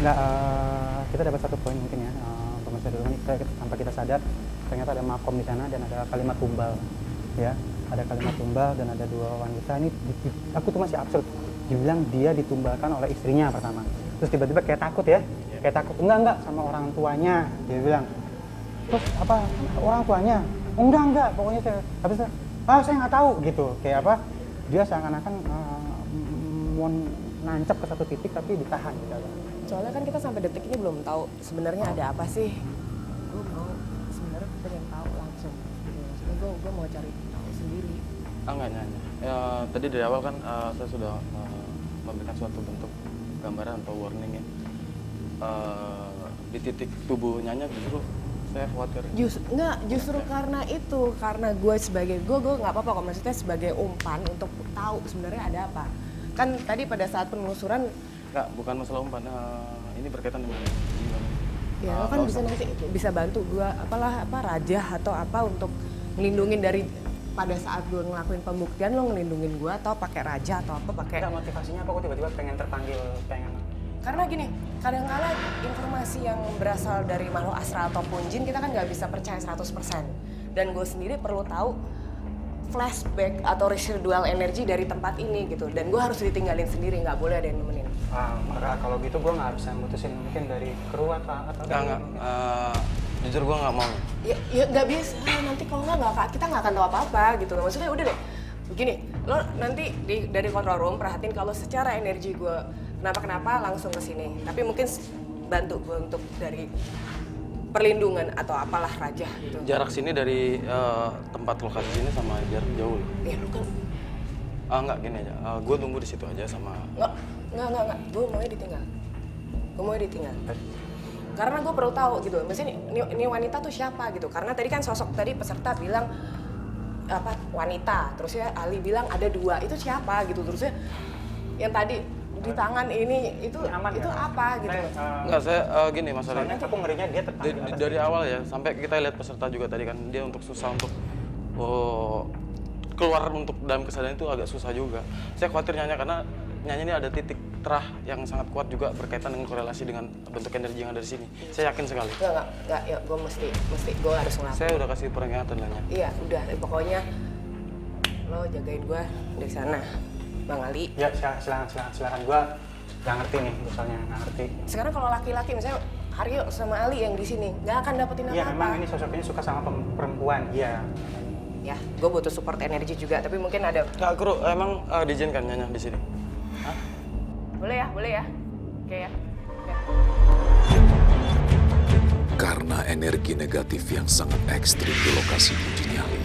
Nggak, kita dapat satu poin mungkin ya, pemirsa dulu ini tanpa kita sadar ternyata ada makom di sana dan ada kalimat tumbal, ya, ada kalimat tumbal dan ada dua wanita ini. Aku tuh masih absurd, dibilang dia ditumbalkan oleh istrinya pertama, terus tiba-tiba kayak takut ya, kayak takut enggak sama orang tuanya, dia bilang, terus apa orang tuanya, oh, enggak pokoknya saya, habis itu, saya nggak tahu gitu, kayak apa, dia seakan-akan mau nancap ke satu titik tapi ditahan gitu. Soalnya kan kita sampai detik ini belum tahu sebenarnya ada apa sih. Gue mau sebenarnya pengen tahu langsung. Maksudnya gue mau cari tahu sendiri. Enggak. Ya, tadi dari awal kan saya sudah memberikan suatu bentuk gambaran atau warning ya. Di titik tubuh Nyanya justru saya khawatir. Justru karena itu, karena gue sebagai gue nggak apa-apa kok, maksudnya sebagai umpan untuk tahu sebenarnya ada apa. Kan tadi pada saat penelusuran Enggak, bukan masalah umpan. Ini berkaitan dengan ya lo kan bisa nanti bisa bantu gue raja atau apa untuk ngelindungin dari pada saat gue ngelakuin pembuktian, lo ngelindungin gue atau pakai raja atau apa pakai. Enggak, motivasinya apa kok tiba-tiba pengen terpanggil, pengen. Karena gini, kadang-kala informasi yang berasal dari makhluk astral ataupun jin kita kan nggak bisa percaya 100%. Dan gue sendiri perlu tahu flashback atau residual energi dari tempat ini gitu. Dan gue harus ditinggalin sendiri, nggak boleh ada yang nemenin. Maka kalau gitu gue nggak bisa mutusin mungkin dari kru atau enggak. Jujur gue nggak mau. Ya nggak bisa. Nanti kalau nggak kita nggak akan tahu apa-apa gitu. Maksudnya udah deh. Begini, lo nanti dari control room perhatiin kalau secara energi gue kenapa langsung ke sini. Tapi mungkin bantu gue untuk dari perlindungan atau apalah raja gitu. Jarak sini dari tempat lokasi sini sama jarak jauh. Ya lu kan. Enggak, gini aja. Gue tunggu di situ aja sama. Enggak. Gue maunya ditinggal. Karena gue perlu tahu gitu. Maksudnya ini wanita tuh siapa gitu. Karena tadi kan sosok tadi peserta bilang apa wanita. Terus ya Ali bilang ada 2. Itu siapa gitu. Terusnya yang tadi di tangan ini itu aman, itu ya? apa gitu. Enggak, saya gini masalahnya. Soalnya aku ngerinya dia terpanggil Dari awal ya, sampai kita lihat peserta juga tadi kan, dia untuk susah untuk keluar untuk dalam kesadaran itu agak susah juga. Saya khawatir karena Nyanya ini ada titik terah yang sangat kuat juga berkaitan dengan korelasi dengan bentuk energi yang ada di sini. Saya yakin sekali. Enggak, ya gue mesti gue harus ngelakuin. Saya udah kasih peringatan Nyanya. Iya, udah. Pokoknya lo jagain gue dari sana, Bang Ali. Ya, silakan. Gue nggak ngerti nih, misalnya nggak ngerti. Sekarang kalau laki-laki misalnya Aryo sama Ali yang di sini nggak akan dapetin apa-apa. Iya, memang ini sosoknya suka sama perempuan, iya. Ya, gue butuh support energi juga, tapi mungkin ada. Kak Kru, emang diizinkan Nyanya di sini? Hah? Boleh ya. Oke ya. Karena energi negatif yang sangat ekstrim di lokasi uji nyali,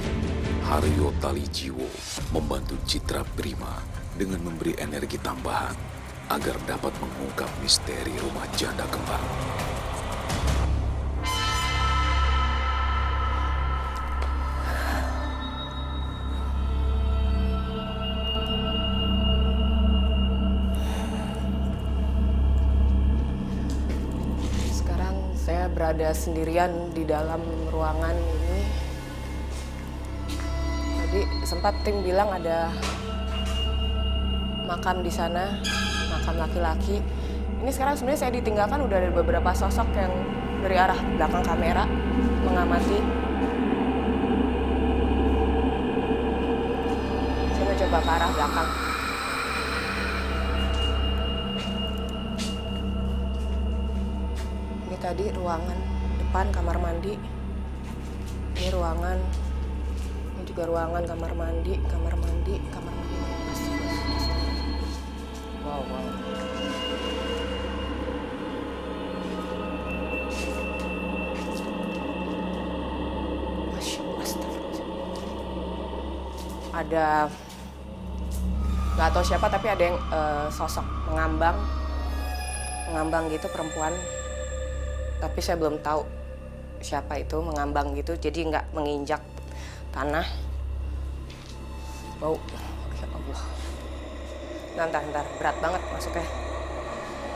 Haryo Talijiwo membantu Citra Prima dengan memberi energi tambahan agar dapat mengungkap misteri rumah janda kembar. Sekarang saya berada sendirian di dalam ruangan ini. Tadi sempat tim bilang ada makam di sana, makam laki-laki. Ini sekarang sebenarnya saya ditinggalkan udah ada beberapa sosok yang dari arah belakang kamera mengamati. Saya mau coba ke arah belakang. Ini tadi ruangan depan kamar mandi. Ini ruangan. Ini juga ruangan kamar mandi. Wow. Ada nggak tahu siapa tapi ada yang sosok mengambang gitu perempuan, tapi saya belum tahu siapa itu mengambang gitu, jadi nggak menginjak tanah. Bau, ya Allah. Ntar, berat banget masuknya.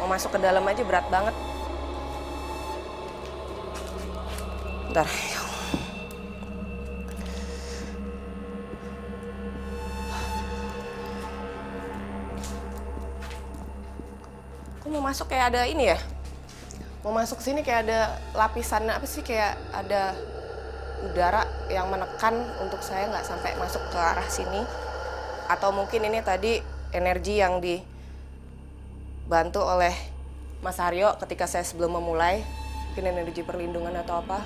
Mau masuk ke dalam aja berat banget. Ntar, ya Allah. Aku mau masuk kayak ada ini ya, mau masuk sini kayak ada lapisan apa sih, kayak ada udara yang menekan untuk saya nggak sampai masuk ke arah sini. Atau mungkin ini tadi energi yang dibantu oleh Mas Aryo ketika saya sebelum memulai, mungkin energi perlindungan atau apa.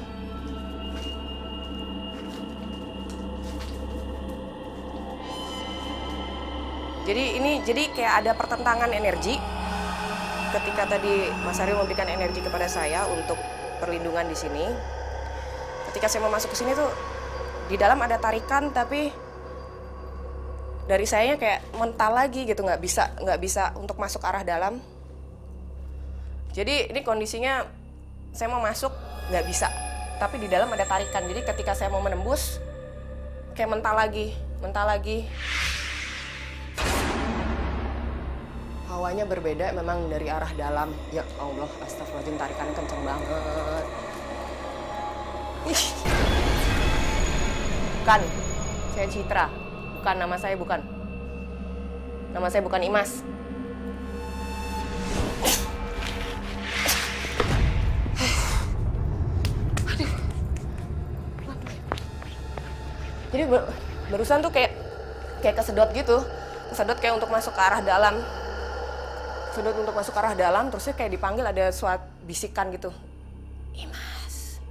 Jadi kayak ada pertentangan energi. Ketika tadi Mas Aryo memberikan energi kepada saya untuk perlindungan di sini, ketika saya mau masuk ke sini tuh di dalam ada tarikan, tapi dari sayanya kayak mental lagi gitu, nggak bisa untuk masuk ke arah dalam. Jadi ini kondisinya saya mau masuk nggak bisa, tapi di dalam ada tarikan. Jadi ketika saya mau menembus kayak mental lagi. Hawanya berbeda memang dari arah dalam. Ya Allah, astagfirullahaladzim, tarikannya kenceng banget. Ih. Bukan, saya Citra. Bukan, nama saya bukan. Nama saya bukan Imas. Jadi barusan tuh kayak kesedot gitu. Kesedot kayak untuk masuk ke arah dalam. Terusnya kayak dipanggil, ada suatu bisikan gitu. Imas.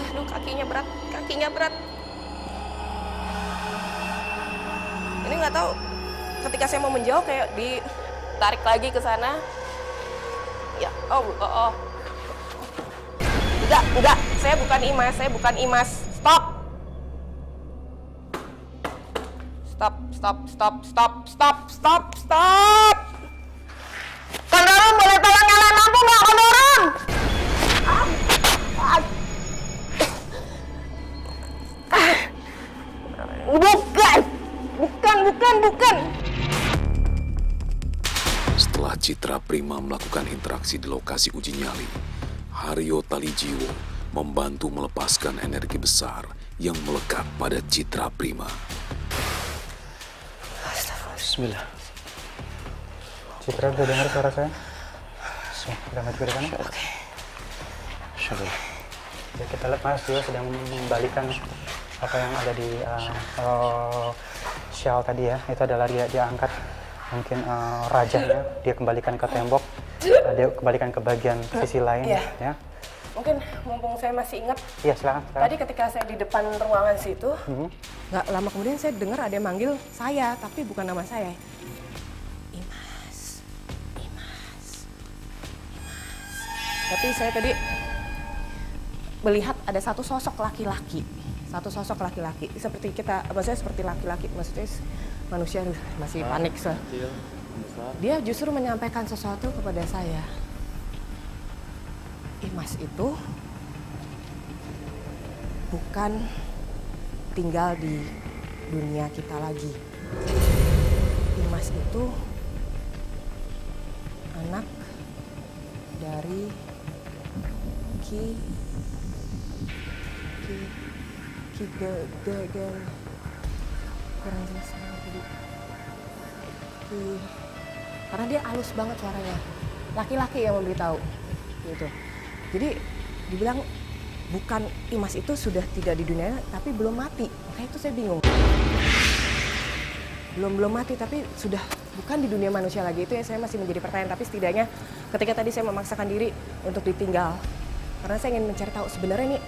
Aduh, kakinya berat. Ini nggak tahu, ketika saya mau menjauh kayak ditarik lagi ke sana. Ya, oh. Enggak, saya bukan Imas. Stop. Kondorong, boleh tolong nyalain lampu nggak, Kondorong? Bukan. Setelah Citra Prima melakukan interaksi di lokasi uji nyali, Haryo Talijiwo membantu melepaskan energi besar yang melekat pada Citra Prima. Bismillah. Citra, udah dengar suara saya? Kita maju ke depan. Oke. Insyaallah. Ya, kita lihat Mas juga sedang membalikan apa yang ada di shawl tadi ya. Itu adalah dia angkat mungkin rajanya, dia kembalikan ke tembok, dia kembalikan ke bagian sisi lain. Iya. Ya. Mungkin mumpung saya masih ingat, Iya, silakan. tadi ketika saya di depan ruangan situ, nggak lama kemudian saya dengar ada yang manggil saya, tapi bukan nama saya. Imas. Tapi saya tadi melihat ada satu sosok laki-laki. Seperti seperti laki-laki, maksudnya manusia masih panik. Dia justru menyampaikan sesuatu kepada saya. Imas itu bukan tinggal di dunia kita lagi. Imas itu anak dari Ki kurang jelas tadi. Karena dia halus banget suaranya. Laki-laki yang memberitahu gitu. Jadi dibilang bukan Imas itu sudah tidak di dunia tapi belum mati. Makanya itu saya bingung. Belum mati tapi sudah bukan di dunia manusia lagi. Itu yang saya masih menjadi pertanyaan. Tapi setidaknya ketika tadi saya memaksakan diri untuk ditinggal. Karena saya ingin mencari tahu sebenarnya ini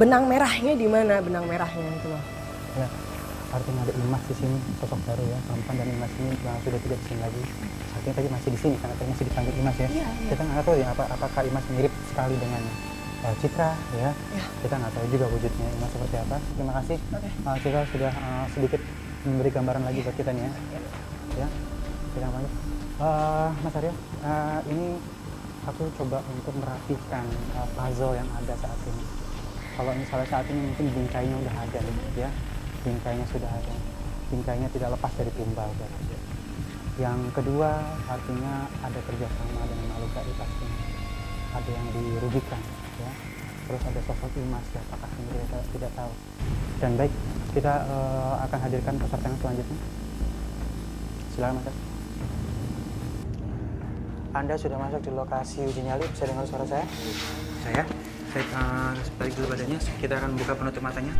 benang merahnya di mana, gitu loh. Ya, artinya ada Imas di sini, sosok baru ya, perempuan, dan Imas ini sudah tidak di sini lagi. Artinya tadi masih di sini, karena tadi masih dipanggil Imas ya. Iya. Kita nggak tahu ya apakah Imas mirip sekali dengan Citra ya. Kita nggak tahu juga wujudnya Imas seperti apa. Terima kasih. Citra sudah sedikit memberi gambaran lagi buat kita nih ya. Ya, kita lanjut. Mas Aryo, ini aku coba untuk merapikan puzzle yang ada saat ini. Kalau misalnya saat ini mungkin bingkainya udah ada nih, ya, bingkainya sudah ada, bingkainya tidak lepas dari tumbal. Yang kedua, artinya ada kerjasama dengan makhluk gaib pastinya, ada yang dirugikan, ya. terus ada sosok Imas, apakah ini kita tidak tahu. Dan baik, kita akan hadirkan peserta yang selanjutnya. Silakan Mas. Anda sudah masuk di lokasi uji nyali, bisa dengar suara saya? Saya? Baik, balik dulu badannya, kita akan buka penutup matanya.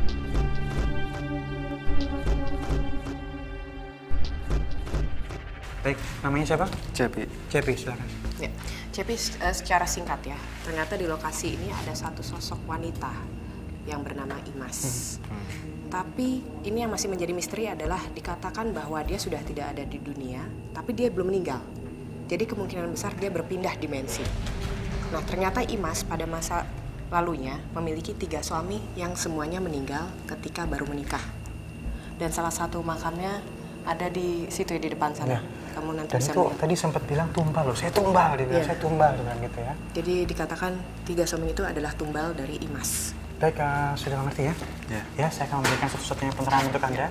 Baik, namanya siapa? Cepi. Cepi, silakan. Ya, Cepi, secara singkat ya, ternyata di lokasi ini ada satu sosok wanita yang bernama Imas. Tapi ini yang masih menjadi misteri adalah dikatakan bahwa dia sudah tidak ada di dunia, tapi dia belum meninggal. Jadi kemungkinan besar dia berpindah dimensi. Nah, ternyata Imas pada masa lalunya memiliki 3 suami yang semuanya meninggal ketika baru menikah. Dan salah satu makamnya ada di situ ya, di depan sana. Ya. Kamu nanti Dan bisa itu melihat. tadi sempat bilang tumbal loh, saya tumbal, dia bilang Iya. saya tumbal, dia bilang gitu ya. Jadi dikatakan 3 suami itu adalah tumbal dari Imas. Baik, sudah mengerti ya? Ya. Ya, saya akan memberikan satu-satunya penerangan untuk Anda.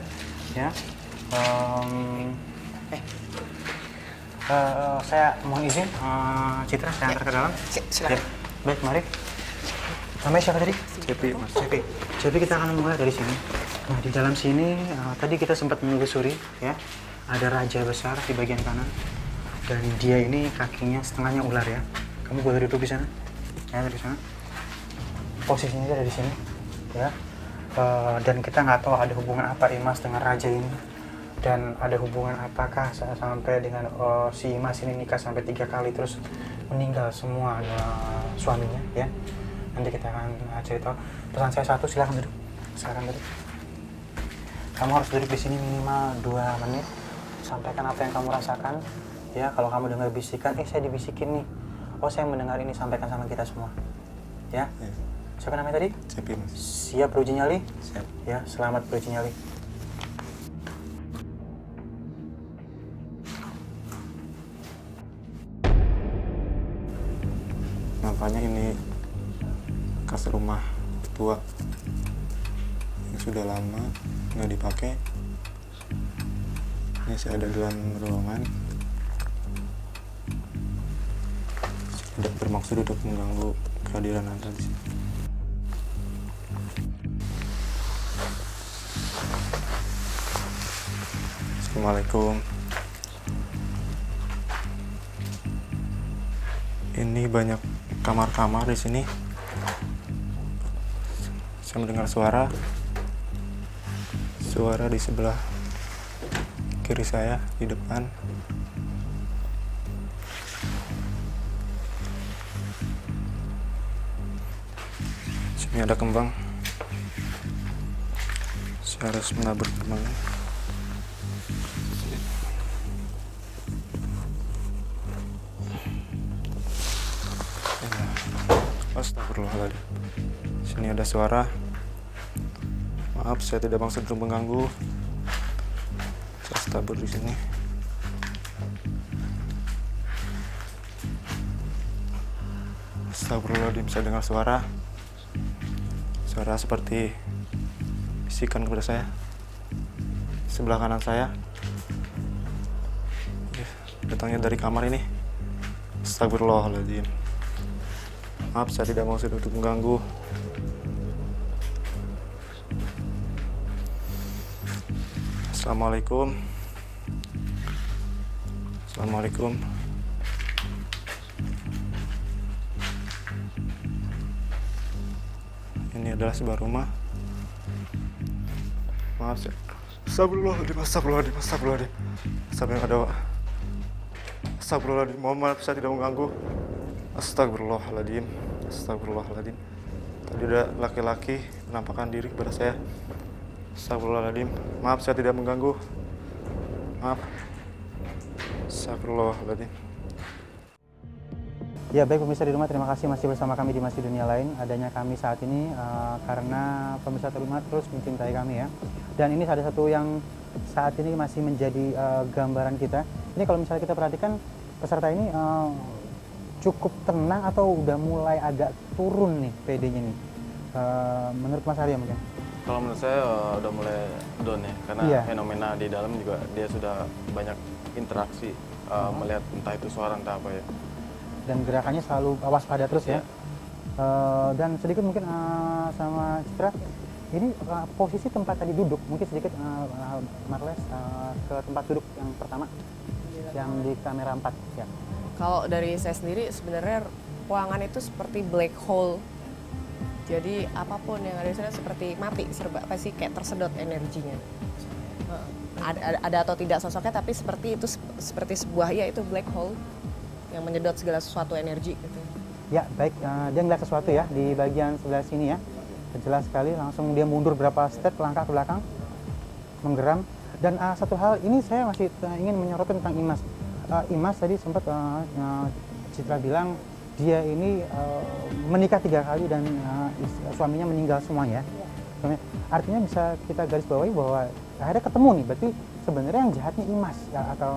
Ya. Saya mohon izin, Citra, saya antar ke dalam. Silakan. Ya. Baik, mari. Namanya siapa tadi? Cepi, Mas. Cepi. Cepi, kita akan mulai dari sini. Nah, di dalam sini, tadi kita sempat menelusuri, ya. Ada raja besar di bagian kanan. Dan dia ini kakinya setengahnya ular ya. Kamu boleh duduk di sana. Ya, di sana. Posisinya dia ada di sini, ya. Dan kita nggak tahu ada hubungan apa Imas dengan raja ini. Dan ada hubungan apakah sampai dengan si Imas ini nikah sampai 3 kali terus meninggal semua suaminya, ya. Nanti kita akan cerita. Pesan saya satu, silakan duduk. Silakan duduk. Kamu harus duduk di sini minimal 2 menit. Sampaikan apa yang kamu rasakan. Ya, kalau kamu dengar bisikan, saya dibisikin nih. Oh, saya mendengar ini, sampaikan sama kita semua. Ya. Ya. Siapa namanya tadi? Cepi, Mas. Siap beruji nyali? Siap. Ya, selamat beruji nyali. Nampaknya ini kas rumah tua yang sudah lama nggak dipakai. Ini saya ada dalam ruangan. Tidak bermaksud untuk mengganggu kehadiran Anda di sini. Assalamualaikum. Ini banyak kamar-kamar di sini. Saya mendengar suara di sebelah kiri saya, di depan. Sini ada kembang. Saya harus menabur kembang. Astagfirullahaladzim. Sini ada suara. Maaf, saya tidak maksud untuk mengganggu. Saya tabur di sini. Astagfirullahaladzim, saya dengar suara. Suara seperti bisikan kepada saya. Sebelah kanan saya. Datangnya dari kamar ini. Astagfirullahaladzim. Maaf, saya tidak maksud untuk mengganggu. Assalamualaikum. Assalamualaikum. Ini adalah sebuah rumah. Maaf, saya... Astagfirullahaladzim, astagfirullahaladzim, astagfirullahaladzim. Astagfirullahaladzim, mohon maaf, saya tidak mengganggu. Astagfirullahaladzim, astagfirullahaladzim. Tadi ada laki-laki menampakkan diri kepada saya. Astagfirullahaladzim, maaf saya tidak mengganggu. Maaf. Astagfirullahaladzim. Ya, baik pemirsa di rumah, terima kasih masih bersama kami di Masih Dunia Lain. Adanya kami saat ini karena pemirsa di rumah terus mencintai kami ya. Dan ini ada satu yang saat ini masih menjadi gambaran kita. Ini kalau misalnya kita perhatikan peserta ini cukup tenang atau udah mulai agak turun nih PD-nya nih? Menurut Mas Arya mungkin? Kalau menurut saya udah mulai down ya, karena Iya. fenomena di dalam juga dia sudah banyak interaksi, melihat entah itu suara entah apa ya. Dan gerakannya selalu waspada terus ya? Iya. Dan sedikit mungkin sama Citra, ini posisi tempat tadi duduk mungkin sedikit Marles ke tempat duduk yang pertama yang di kamera 4 ya. Kalau dari saya sendiri sebenarnya ruangan itu seperti black hole. Jadi apapun yang ada di sana seperti mati, serba pasti kayak tersedot energinya. Ada atau tidak sosoknya, tapi seperti itu, seperti sebuah ya itu black hole yang menyedot segala sesuatu energi gitu. Ya baik, dia ngeliat sesuatu ya di bagian sebelah sini ya. Jelas sekali, langsung dia mundur berapa step langkah ke belakang, menggeram. Dan satu hal ini saya masih ingin menyoroti tentang Imas. Imas tadi sempat Citra bilang dia ini menikah 3 kali dan suaminya meninggal semua ya. Artinya bisa kita garis bawahi bahwa akhirnya ketemu nih, berarti sebenarnya yang jahatnya Imas ya, atau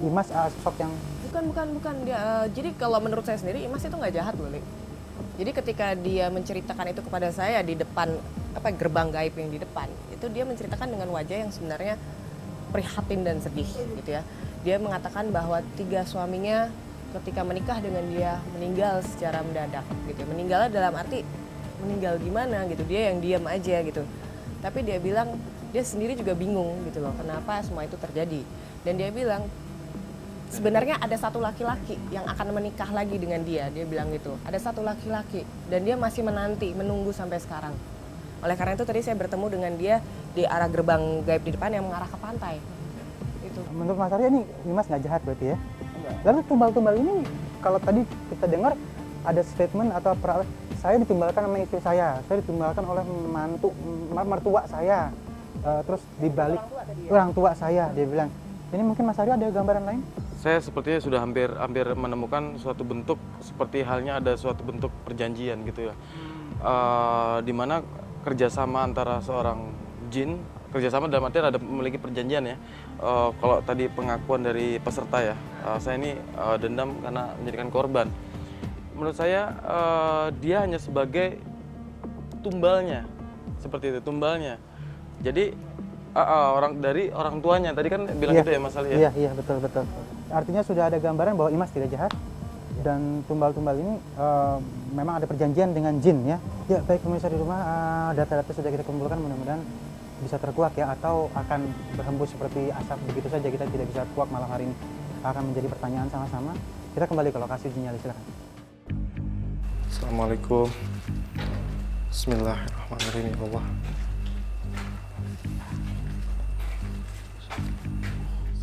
Imas sosok yang bukan dia. Jadi kalau menurut saya sendiri Imas itu nggak jahat loh, Li. Jadi ketika dia menceritakan itu kepada saya di depan gerbang gaib yang di depan, itu dia menceritakan dengan wajah yang sebenarnya prihatin dan sedih gitu ya. Dia mengatakan bahwa 3 suaminya ketika menikah dengan dia meninggal secara mendadak gitu. Meninggalnya dalam arti meninggal gimana gitu. Dia yang diam aja gitu. Tapi dia bilang dia sendiri juga bingung gitu loh, kenapa semua itu terjadi. Dan dia bilang sebenarnya ada satu laki-laki yang akan menikah lagi dengan dia bilang gitu. Ada satu laki-laki dan dia masih menunggu sampai sekarang. Oleh karena itu tadi saya bertemu dengan dia di arah gerbang gaib di depan yang mengarah ke pantai. Itu. Menurut Mas Arya ini Imas nggak jahat berarti ya? Lalu tumbal-tumbal ini kalau tadi kita dengar ada statement atau saya ditumbalkan sama istri saya ditumbalkan oleh mertua saya, terus dibalik orang tua saya, dia bilang. Ini mungkin Mas Arya ada gambaran lain? Saya sepertinya sudah hampir menemukan suatu bentuk seperti halnya ada suatu bentuk perjanjian gitu ya, di mana kerjasama antara seorang jin, kerjasama dalam artian ada memiliki perjanjian ya. Kalau tadi pengakuan dari peserta ya, saya ini dendam karena menjadikan korban. Menurut saya dia hanya sebagai tumbalnya, seperti itu tumbalnya. Jadi orang tuanya tadi kan bilang gitu ya Mas Ali ya? Iya betul. Artinya sudah ada gambaran bahwa Imas tidak jahat dan tumbal-tumbal ini memang ada perjanjian dengan jin ya. Ya baik pemirsa di rumah, data-data sudah kita kumpulkan, mudah-mudahan bisa terkuak ya, atau akan berhembus seperti asap begitu saja, kita tidak bisa kuak malam hari ini. Akan menjadi pertanyaan sama-sama. Kita kembali ke lokasi uji nyali, silakan. Assalamualaikum. Bismillahirrahmanirrahim. Ya Allah.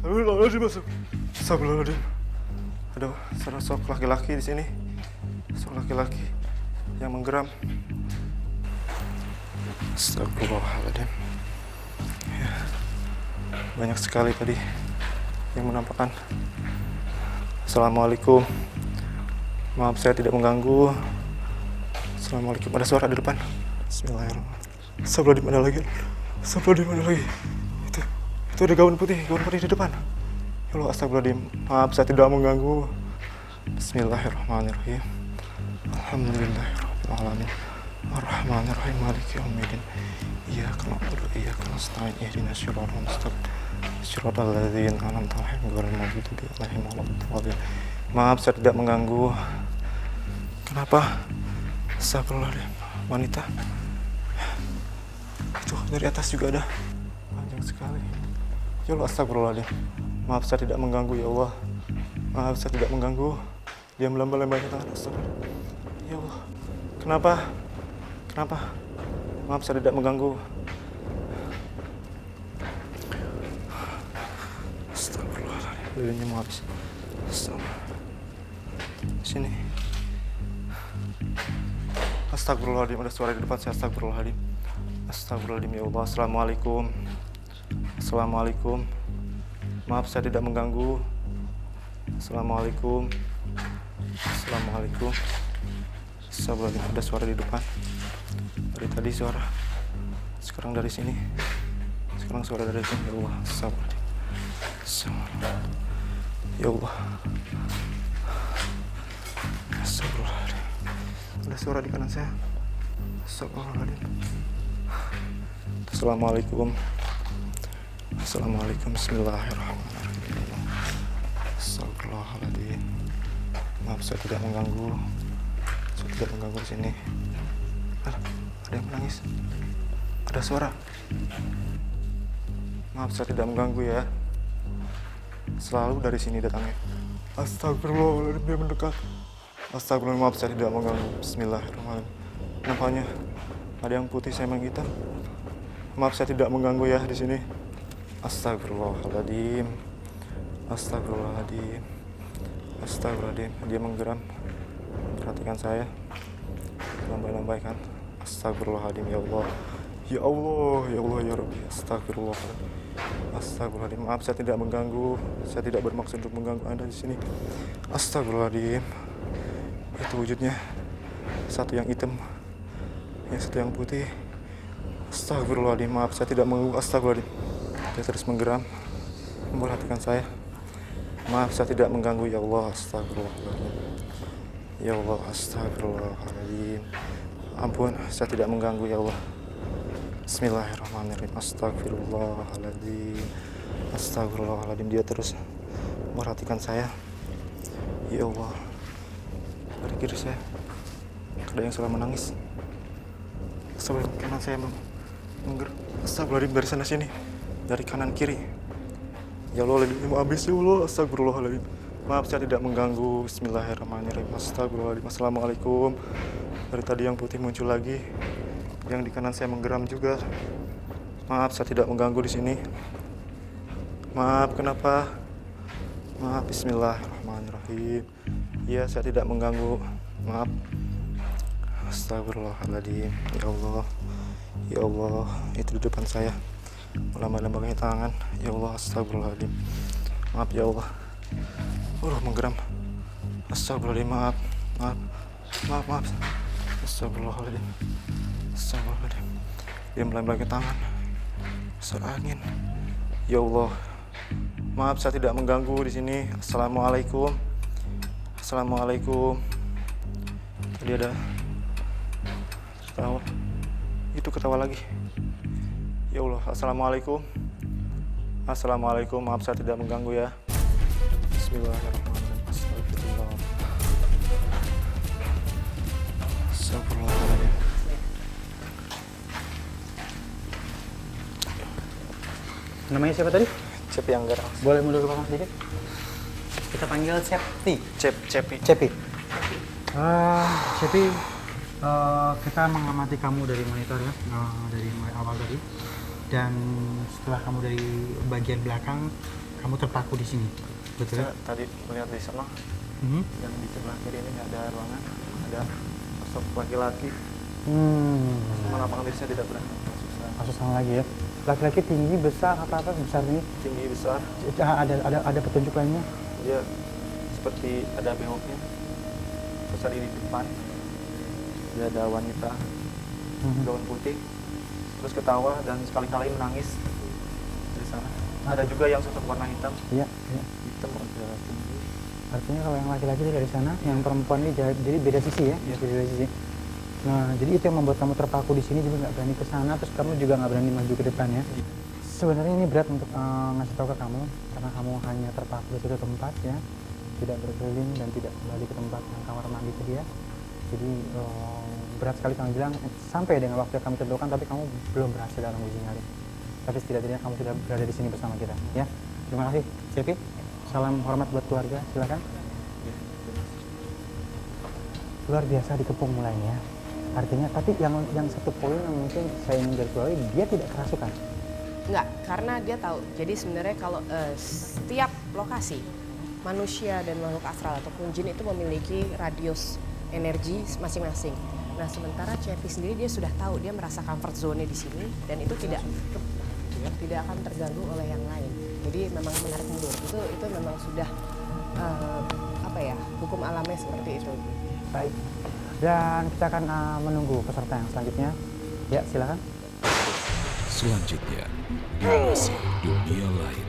Astagfirullahaladzim. Ada sosok laki-laki di sini. Sosok laki-laki yang menggeram. Astagfirullahaladzim. Ya. Banyak sekali tadi yang menampakkan. Assalamualaikum. Maaf saya tidak mengganggu. Assalamualaikum. Ada suara di depan. Bismillahirrahmanirrahim. Astagfirullahaladzim, mana lagi? Astagfirullahaladzim, mana lagi? Itu ada gaun putih di depan. Ya Allah, astagfirullahaladzim. Maaf saya tidak mengganggu. Bismillahirrahmanirrahim. Alhamdulillahirrahmanirrahim. Ar-Rahmanirrahim. Maliki yaumiddin. Iyyaka na'budu wa iyyaka nasta'in. Ihdinas siratal mustaqim. Siratal ladzina an'amta 'alaihim ghairil maghdubi 'alaihim waladdallin. Maaf saya tidak mengganggu. Kenapa? Astagfirullahaladzim. Wanita. Itu dari atas juga ada. Panjang sekali. Ya Allah, astagfirullahaladzim. Maaf saya tidak mengganggu ya Allah. Maaf saya tidak mengganggu. Dia melambaikan tangan. Astagfirullah. Ya Allah. Kenapa? Maaf saya tidak mengganggu. Astagfirullahaladzim. Lilinnya mau habis. Astagfirullah. Sini. Astagfirullahaladzim. Ada suara di depan saya. Astagfirullahaladzim. Astagfirullahaladzim ya Allah. Assalamualaikum. Maaf saya tidak mengganggu. Assalamualaikum. Astagfirullahaladzim. Ada suara di depan. Dari tadi suara. Sekarang dari sini. Sekarang suara dari sini. Ya Allah. Astagfirullahaladzim. Ya Allah. Astagfirullahaladzim. Ada suara di kanan saya. Astagfirullahaladzim. Assalamualaikum. Bismillahirrahmanirrahim. Astagfirullahaladzim. Maaf saya tidak mengganggu. Saya tidak mengganggu di sini. Ada yang menangis. Ada suara. Maaf, saya tidak mengganggu ya. Selalu dari sini datangnya. Astagfirullahaladzim, dia mendekat. Astagfirullah, maaf saya tidak mengganggu. Bismillahirrahmanirrahim. Nampaknya ada yang putih, saya yang hitam. Maaf saya tidak mengganggu ya di sini. Astagfirullahaladzim. Astagfirullahaladzim. Astagfirullahaladzim. Dia menggeram. Perhatikan saya. Lambai-lambaikan. Astagfirullahaladzim ya Allah. Ya Allah, ya Allah, ya Rabbi. Astagfirullahaladzim. Astagfirullahaladzim. Maaf saya tidak mengganggu. Saya tidak bermaksud untuk mengganggu Anda di sini. Astagfirullahaladzim. Itu wujudnya. Satu yang hitam, yang satu yang putih. Astagfirullahaladzim. Maaf saya tidak mengganggu. Astagfirullahaladzim. Dia terus menggeram, memperhatikan saya. Maaf saya tidak mengganggu ya Allah. Astagfirullahaladzim. Ya Allah, astagfirullahaladzim. Ampun, saya tidak mengganggu ya Allah. Bismillahirrahmanirrahim. Astagfirullahaladzim. Astagfirullahaladzim. Dia terus memperhatikan saya. Ya Allah. Dari kiri saya ada yang sedang menangis. Sebelah kanan saya menggerak. Astagfirullahaladzim, dari sana sini. Dari kanan kiri. Ya Allah, habis ya Allah. Astagfirullahaladzim. Maaf saya tidak mengganggu. Bismillahirrahmanirrahim. Astagfirullahaladzim. Assalamualaikum. Dari tadi yang putih muncul lagi. Yang di kanan saya menggeram juga. Maaf saya tidak mengganggu di sini. Maaf, kenapa? Maaf. Bismillahirrahmanirrahim. Ya, saya tidak mengganggu. Maaf. Astagfirullahaladzim. Ya Allah. Ya Allah. Itu di depan saya. Melambai-lambai tangan. Ya Allah. Astagfirullahaladzim. Maaf ya Allah. Menggeram. Astagfirullahaladzim. Maaf. Maaf. Maaf. Maaf. Astagfirullahaladzim. Astagfirullahaladzim. Dia melambai tangan. Besar angin. Ya Allah. Maaf saya tidak mengganggu di sini. Assalamualaikum. Assalamualaikum. Tadi ada ketawa. Itu ketawa lagi. Ya Allah. Assalamualaikum. Assalamualaikum. Maaf saya tidak mengganggu ya. Bismillahirrahmanirrahim. Astagfirullah. Astagfirullahaladzim. Namanya siapa tadi? Cepi Anggara. Boleh mundur ke belakang sedikit? Kita panggil Cepi. Cepi. Cepi. Cepi, kita mengamati kamu dari monitor ya, dari mulai awal tadi. Dan setelah kamu dari bagian belakang, kamu terpaku di sini. Betul ya? Saya tadi melihat di sana, yang di sebelah kiri ini ada ruangan, ada sosok laki-laki. Cuma lapangan diri saya tidak berani Masuk sana lagi ya. Laki-laki tinggi, besar, apa besar ini? tinggi besar. Ada petunjuk lainnya? Dia seperti ada bewoknya. Terus ada di depan. Dia ada wanita, gaun putih. Terus ketawa dan sekali-kali menangis di sana. Ada juga yang sosok warna hitam. Iya. Hitam agak tinggi. Artinya kalau yang laki-laki dari sana, yang perempuan ini jadi beda sisi ya? Iya. Beda sisi. Nah, jadi itu yang membuat kamu terpaku di sini, juga nggak berani ke sana, terus kamu juga nggak berani maju ke depan ya? Sebenarnya ini berat untuk ngasih tahu ke kamu, karena kamu hanya terpaku di satu tempat ya, tidak berkeliling dan tidak kembali ke tempat yang kamar mandi tadi ya. Jadi berat sekali kamu bilang, sampai dengan waktu yang kami tentukan, tapi kamu belum berhasil dalam uji nyali. Tapi setidaknya kamu sudah berada di sini bersama kita ya. Terima kasih, Cepi. Salam hormat buat keluarga, silakan. Luar biasa dikepung mulainya. Artinya, tapi yang satu poin yang mungkin saya ingin garis bawahi, dia tidak kerasukan. Enggak, karena dia tahu. Jadi sebenarnya kalau setiap lokasi manusia dan makhluk astral ataupun jin itu memiliki radius energi masing-masing. Nah, sementara Cepi sendiri dia sudah tahu, dia merasa comfort zone di sini dan itu tidak akan terganggu oleh yang lain. Jadi memang menarik mundur. Itu memang sudah hukum alamnya seperti itu. Baik. Dan kita akan menunggu peserta yang selanjutnya. Ya, silakan. Selanjutnya, dimensi dunia lain.